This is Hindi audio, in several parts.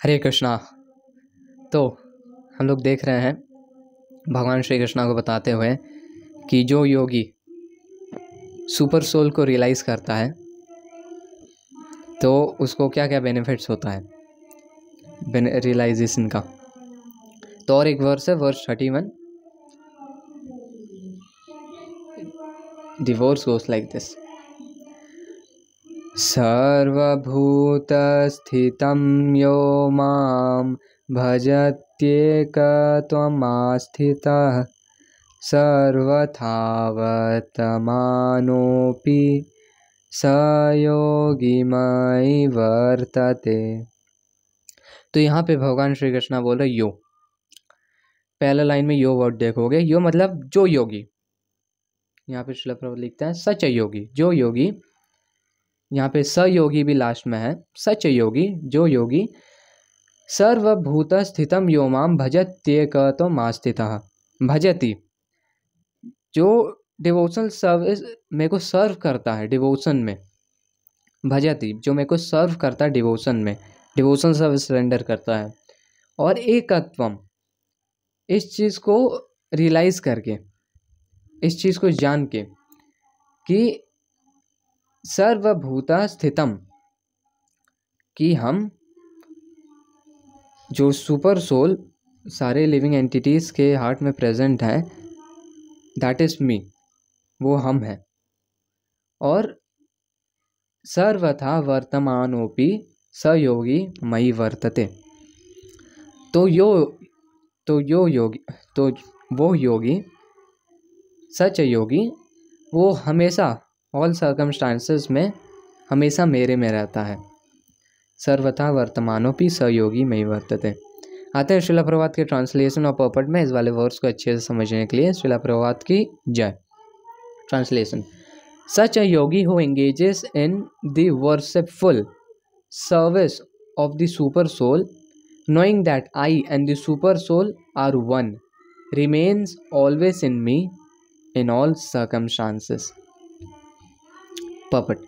हरे कृष्णा। तो हम लोग देख रहे हैं भगवान श्री कृष्णा को बताते हुए कि जो योगी सुपर सोल को रियलाइज़ करता है तो उसको क्या क्या बेनिफिट्स होता है रियलाइजेशन का। तो और एक वर्स है, verse 31। The verse goes like this. सर्वभूतस्थितं यो मां भजत्येकत्वमास्थितः सर्वथा वर्तमानोऽपि स योगी मयि वर्तते। तो यहाँ पे भगवान श्री कृष्ण बोल रहे यो। पहला लाइन में यो वर्ड देखोगे, यो मतलब जो योगी। यहाँ पे श्रील प्रभुपाद लिखता है सच योगी, जो योगी। यहाँ पे स योगी भी लास्ट में है, सच योगी, जो योगी। सर्वभूत स्थितम यो माम भजत्येकत्वमास्थितः। भजति, जो डिवोशनल सर्विस मेरे को सर्व करता है डिवोशन में। भजति, जो मेरे को सर्व करता है डिवोशन में, डिवोशन सर्विस रेंडर करता है। और एकत्वम, इस चीज़ को रियलाइज करके, इस चीज़ को जान के कि सर्वभूता स्थितम, कि हम जो सुपर सोल सारे लिविंग एंटिटीज़ के हार्ट में प्रेजेंट है, दैट इज़ मी, वो हम है। और सर्वथा वर्तमानोपि स योगी मयि वर्तते। तो वो योगी, सच योगी, वो हमेशा ऑल सर्कमस्टांसेस में हमेशा मेरे में रहता है। सर्वथा वर्तमानोपि स योगी मयि वर्तते। आते हैं श्रील प्रभुपाद के ट्रांसलेशन और पर्पट में। इस वाले वर्ड्स को अच्छे से समझने के लिए श्रील प्रभुपाद की जय। Translation. Such a yogi who engages in the worshipful service of the super soul, knowing that I and the super soul are one, remains always in me in all circumstances. Puppet.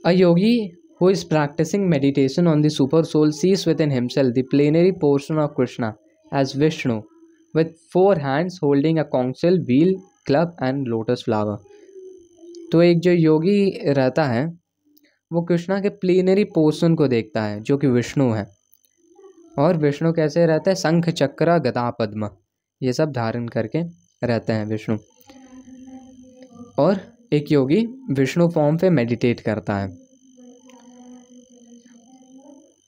A yogi who is practicing meditation on the super soul sees within himself the plenary portion of Krishna as Vishnu, with 4 hands holding a conch shell, wheel, club and lotus flower. तो एक जो योगी रहता है वो कृष्णा के प्लेनरी पोर्शन को देखता है जो कि विष्णु है। और विष्णु कैसे रहता है? शंख, चक्र, गदा, पद्म, ये सब धारण करके रहते हैं विष्णु। और एक योगी विष्णु फॉर्म पे मेडिटेट करता है।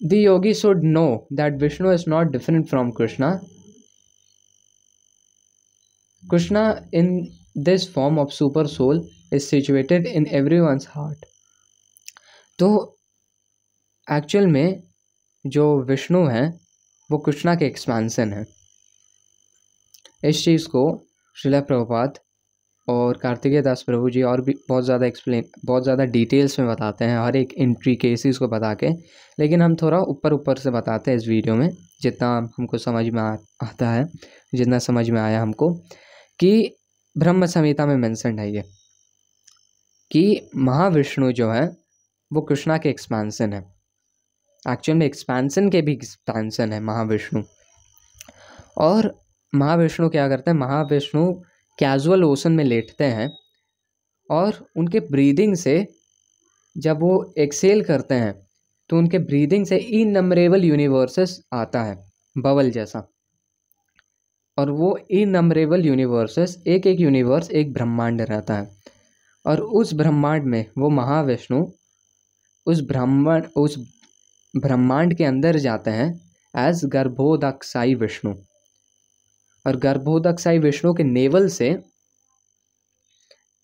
The yogi should know that Vishnu is not different from Krishna. Krishna in this form of super soul is situated in everyone's heart. तो एक्चुअल में जो विष्णु है वो कृष्णा के एक्सपेंशन है। इस चीज़ को श्रील प्रभुपाद और कार्तिकेय दास प्रभु जी और भी बहुत ज़्यादा डिटेल्स में बताते हैं, हर एक इंट्रिकेसीज को बता के। लेकिन हम थोड़ा ऊपर से बताते हैं इस वीडियो में, जितना हमको समझ में आता है, जितना समझ में आया हमको, कि ब्रह्म संहिता में मेंशन है ये कि महाविष्णु जो है वो कृष्णा के एक्सपेंशन है। एक्चुअल में एक्सपेंशन के भी एक्सपेंशन है महाविष्णु। और महाविष्णु क्या करते हैं? महाविष्णु कैजुअल ओशन में लेटते हैं और उनके ब्रीदिंग से जब वो एक्सेल करते हैं तो उनके ब्रीदिंग से इननंबरेबल यूनिवर्सेस आता है, बबल जैसा। और वो इननंबरेबल यूनिवर्सेस, एक एक यूनिवर्स एक ब्रह्मांड रहता है। और उस ब्रह्मांड में वो महाविष्णु उस ब्रह्मांड के अंदर जाते हैं एज गर्भोदक्षाई विष्णु। और गर्भोदक्षाई विष्णु के नेवल से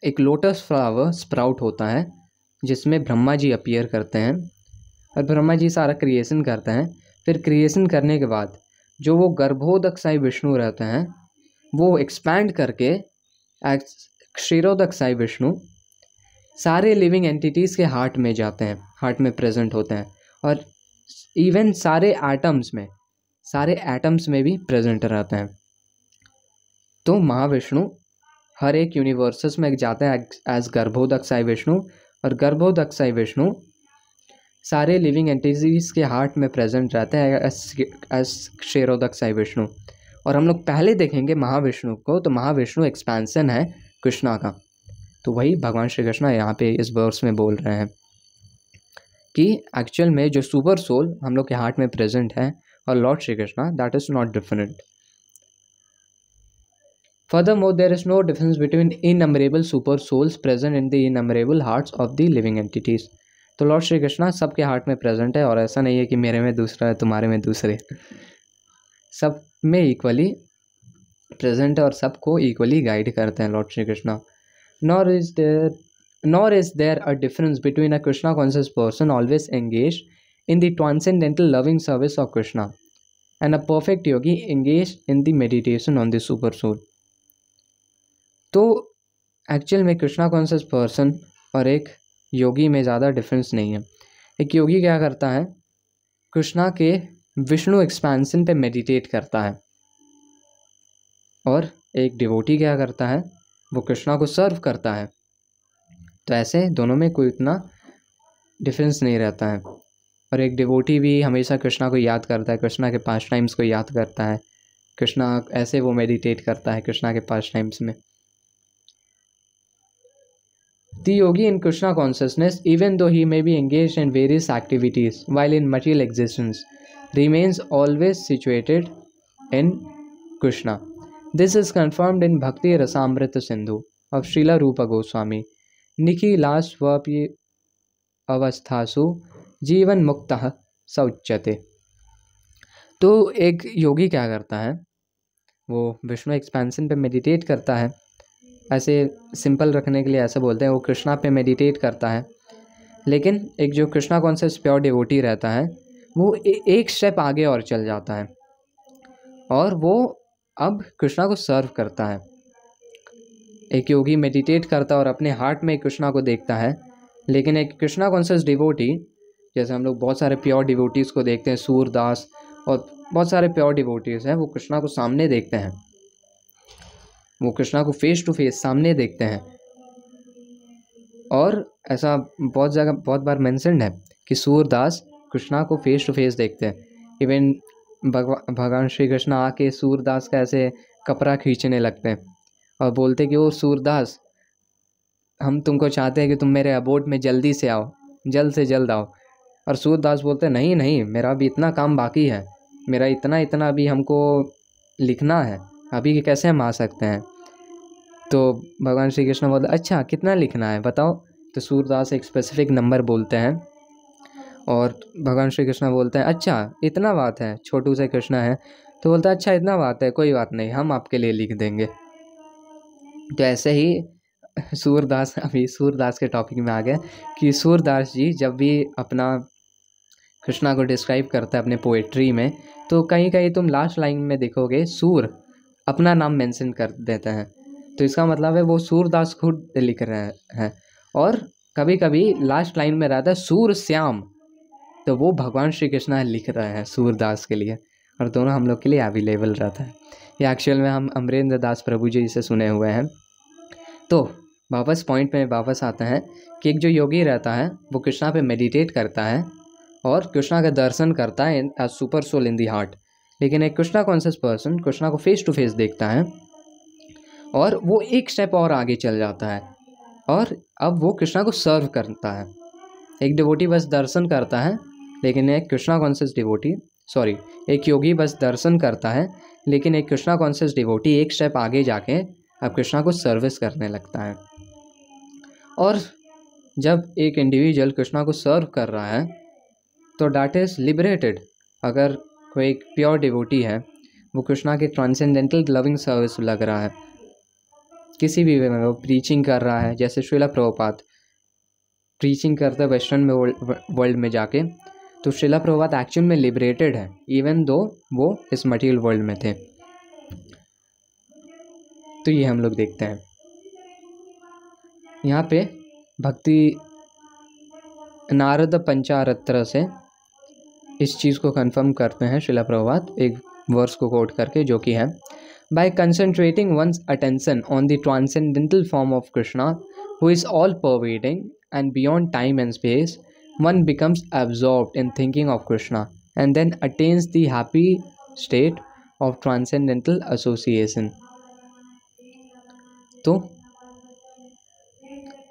एक लोटस फ्लावर स्प्राउट होता है जिसमें ब्रह्मा जी अपीयर करते हैं। और ब्रह्मा जी सारा क्रिएशन करते हैं। फिर क्रिएशन करने के बाद जो वो गर्भोदक्षाई विष्णु रहते हैं वो एक्सपैंड करके क्षीरोदक्षाई विष्णु सारे लिविंग एंटिटीज़ के हार्ट में जाते हैं, हार्ट में प्रेजेंट होते हैं। और इवन सारे एटम्स में भी प्रेजेंट रहते हैं। तो महाविष्णु हर एक यूनिवर्सेस में जाते हैं एज गर्भोदक विष्णु, और गर्भोदक विष्णु सारे लिविंग एंटिटीज़ के हार्ट में प्रेजेंट रहते हैं एज क्षीरोदक विष्णु। और हम लोग पहले देखेंगे महाविष्णु को, तो महाविष्णु एक्सपेंसन है कृष्णा का। तो वही भगवान श्री कृष्ण यहाँ पे इस वर्स में बोल रहे हैं कि एक्चुअल में जो सुपर सोल हम लोग के हार्ट में प्रेजेंट है और Lord Shri Krishna, that is not different. Furthermore, there is no difference between innumerable super souls present in the innumerable hearts of the living entities. तो लॉर्ड श्री कृष्णा सबके हार्ट में प्रेजेंट है, और ऐसा नहीं है कि मेरे में दूसरा है तुम्हारे में दूसरे, सब में इक्वली प्रेजेंट है और सबको इक्वली गाइड करते हैं Lord Shri Krishna. Nor is there a difference between a Krishna conscious person always engaged in the transcendental loving service of Krishna and a perfect yogi engaged in the meditation on the super soul. तो एक्चुअल में कृष्णा कॉन्शियस पर्सन और एक योगी में ज़्यादा डिफरेंस नहीं है। एक योगी क्या करता है, कृष्णा के विष्णु एक्सपेंशन पे मेडिटेट करता है, और एक डिवोटी क्या करता है, वो कृष्णा को सर्व करता है। तो ऐसे दोनों में कोई इतना डिफरेंस नहीं रहता है। और एक डिवोटी भी हमेशा कृष्णा को याद करता है, कृष्णा के पास्ट टाइम्स को याद करता है, कृष्णा ऐसे वो मेडिटेट करता है कृष्णा के पास्ट टाइम्स में। The yogi in Krishna consciousness, even though he may be engaged in various activities while in material existence, remains always situated in Krishna. This is confirmed in Bhakti Rasamrita Sindhu of Srila Rupa Goswami. Nikhilasvapi avasthasu जीवन मुक्तः सौच्यते। तो एक योगी क्या करता है, वो विष्णु एक्सपेंशन पे मेडिटेट करता है, ऐसे सिंपल रखने के लिए ऐसे बोलते हैं, वो कृष्णा पे मेडिटेट करता है। लेकिन एक जो कृष्णा कॉन्शियस प्योर डिवोटी रहता है, वो एक स्टेप आगे और चल जाता है, और वो अब कृष्णा को सर्व करता है। एक योगी मेडिटेट करता है और अपने हार्ट में कृष्णा को देखता है, लेकिन एक कृष्णा कॉन्शियस डिवोटी, जैसे हम लोग बहुत सारे प्योर डिवोटीज़ को देखते हैं, सूरदास और बहुत सारे प्योर डिवोटीज़ हैं, वो कृष्णा को सामने देखते हैं, वो कृष्णा को फेस टू फेस सामने देखते हैं। और ऐसा बहुत बार मेंशन्ड है कि सूरदास कृष्णा को फेस टू फेस देखते हैं। इवन भगवान श्री कृष्ण आके सूरदास का ऐसे कपड़ा खींचने लगते हैं और बोलते कि वो सूरदास, हम तुमको चाहते हैं कि तुम मेरे अबोर्ड में जल्दी से आओ, जल्द से जल्द आओ। और सूरदास बोलते हैं नहीं नहीं, मेरा अभी इतना काम बाकी है, मेरा इतना अभी हमको लिखना है, अभी कैसे हम आ सकते हैं। तो भगवान श्री कृष्ण बोलते अच्छा कितना लिखना है बताओ। तो सूरदास एक स्पेसिफिक नंबर बोलते हैं, और भगवान श्री कृष्ण बोलते हैं अच्छा इतना बात है। छोटू से कृष्ण है तो बोलता है अच्छा इतना बात है, कोई बात नहीं, हम आपके लिए लिख देंगे। तो ऐसे ही सूरदास, अभी सूरदास के टॉपिक में आ गए कि सूरदास जी जब भी अपना कृष्णा को डिस्क्राइब करता है अपने पोएट्री में, तो कहीं कहीं तुम लास्ट लाइन में देखोगे सूर अपना नाम मेंशन कर देते हैं। तो इसका मतलब है वो सूरदास खुद लिख रहे हैं। और कभी कभी लास्ट लाइन में रहता है सूर श्याम, तो वो भगवान श्री कृष्ण लिख रहे हैं सूरदास के लिए, और दोनों हम लोग के लिए अवेलेबल रहता है। ये एक्चुअल में हम अमरेंद्र दास प्रभु जी से सुने हुए हैं। तो वापस पॉइंट में वापस आते हैं कि एक जो योगी रहता है वो कृष्णा पे मेडिटेट करता है और कृष्णा का दर्शन करता है as super soul in the heart. लेकिन एक कृष्णा कॉन्शियस पर्सन कृष्णा को फेस टू फेस देखता है और वो एक स्टेप और आगे चल जाता है, और अब वो कृष्णा को सर्व करता है। एक डिवोटी बस दर्शन करता है, लेकिन एक कृष्णा कॉन्शियस डिवोटी, सॉरी एक योगी बस दर्शन करता है, लेकिन एक कृष्णा कॉन्शियस डिवोटी एक स्टेप आगे जाके अब कृष्णा को सर्विस करने लगता है। और जब एक इंडिविजुअल कृष्णा को सर्व कर रहा है तो डैट इज़ लिबरेटेड। अगर कोई एक प्योर डिवोटी है, वो कृष्णा के ट्रांसेंडेंटल लविंग सर्विस लग रहा है, किसी भी वे में वो प्रीचिंग कर रहा है, जैसे श्रीला प्रभुपाद प्रीचिंग करते हैं वेस्टर्न में वर्ल्ड में जाके, तो श्रीला प्रभुपाद एक्चुअल में लिबरेटेड है इवन दो वो इस मटीरियल वर्ल्ड में थे। तो ये हम लोग देखते हैं यहाँ पे भक्ति नारद पंचारत्र से इस चीज़ को कंफर्म करते हैं श्रीला प्रभुपाद एक वर्स को कोट करके, जो कि है By concentrating one's attention on the transcendental form of Krishna, who is all pervading and beyond time and space, one becomes absorbed in thinking of Krishna and then attains the happy state of transcendental association. तो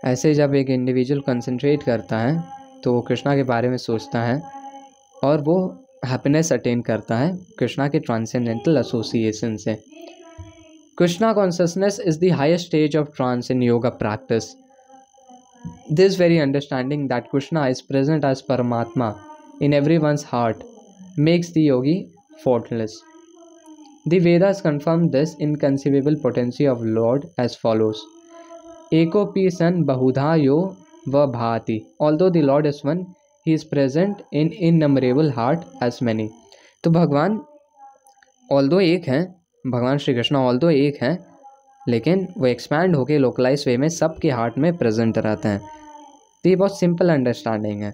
ऐसे जब एक इंडिविजुअल कंसंट्रेट करता है तो वो कृष्णा के बारे में सोचता है और वो हैप्पीनेस अटेन करता है कृष्णा के ट्रांसेंडेंटल एसोसिएशन से. Krishna consciousness is the highest stage of trance in yoga practice. This very understanding that Krishna is present as Paramatma in everyone's heart makes the yogi faultless. The Vedas confirm this inconceivable potency of Lord as follows: Ekopi san bahudha yo va bhati. Although the Lord is one, he is present in innumerable heart as many. तो भगवान ऑल्दो एक हैं, भगवान श्री कृष्ण ऑल्दो एक हैं, लेकिन वो एक्सपैंड होके लोकलाइज वे में सबके हार्ट में प्रेजेंट रहते हैं. तो ये बहुत सिंपल अंडरस्टैंडिंग है.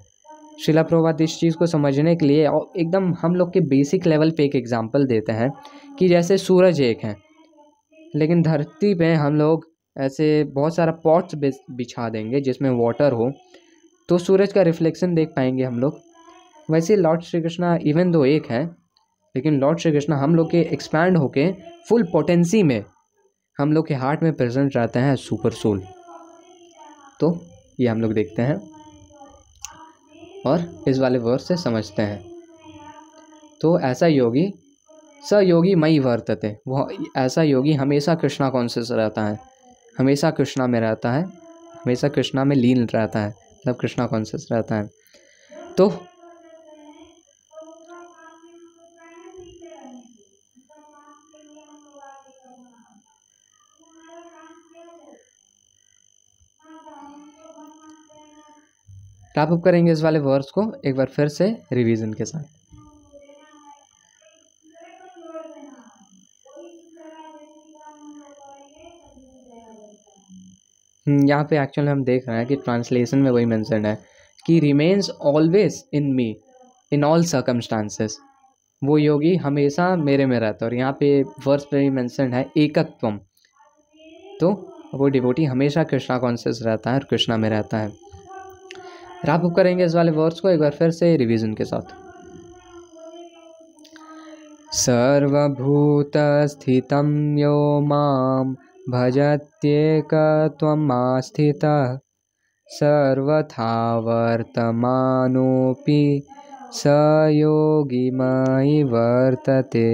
श्रीला प्रभुपाद इस चीज़ को समझने के लिए एकदम हम लोग के बेसिक लेवल पे एक एग्जांपल देते हैं कि जैसे सूरज एक है, लेकिन धरती पे हम लोग ऐसे बहुत सारा पॉट्स बिछा देंगे जिसमें वाटर हो तो सूरज का रिफ्लेक्शन देख पाएंगे हम लोग. वैसे Lord Shri Krishna even though एक है, लेकिन लॉर्ड श्री कृष्णा हम लोग के एक्सपैंड होके फुल पोटेंसी में हम लोग के हार्ट में प्रेजेंट रहते हैं सुपर सोल. तो ये हम लोग देखते हैं और इस वाले वर्ड से समझते हैं. तो ऐसा योगी स योगी मई वर्तते, वो ऐसा योगी हमेशा कृष्णा कॉन्शियस रहता है, हमेशा कृष्णा में रहता है, हमेशा कृष्णा में लीन रहता है, मतलब कृष्णा कॉन्शियस रहता है. तो रैप अप करेंगे इस वाले वर्ड्स को एक बार फिर से रिवीजन के साथ. यहाँ पे एक्चुअली हम देख रहे हैं कि ट्रांसलेशन में वही मेंशन है कि remains always in me in all circumstances. वो योगी हमेशा मेरे में रहता है. और यहाँ पे वर्स पे भी मेंशन है एकत्वम. तो वो डिवोटी हमेशा कृष्णा कॉन्शियस रहता है और कृष्णा में रहता है. रैप अप करेंगे इस वाले वर्ड्स को एक बार फिर से रिवीजन के साथ. सर्वभूतस्थितं यो मां भजत्येकत्वमास्थितः सर्वथा वर्तमानोऽपि स योगी मयि वर्तते.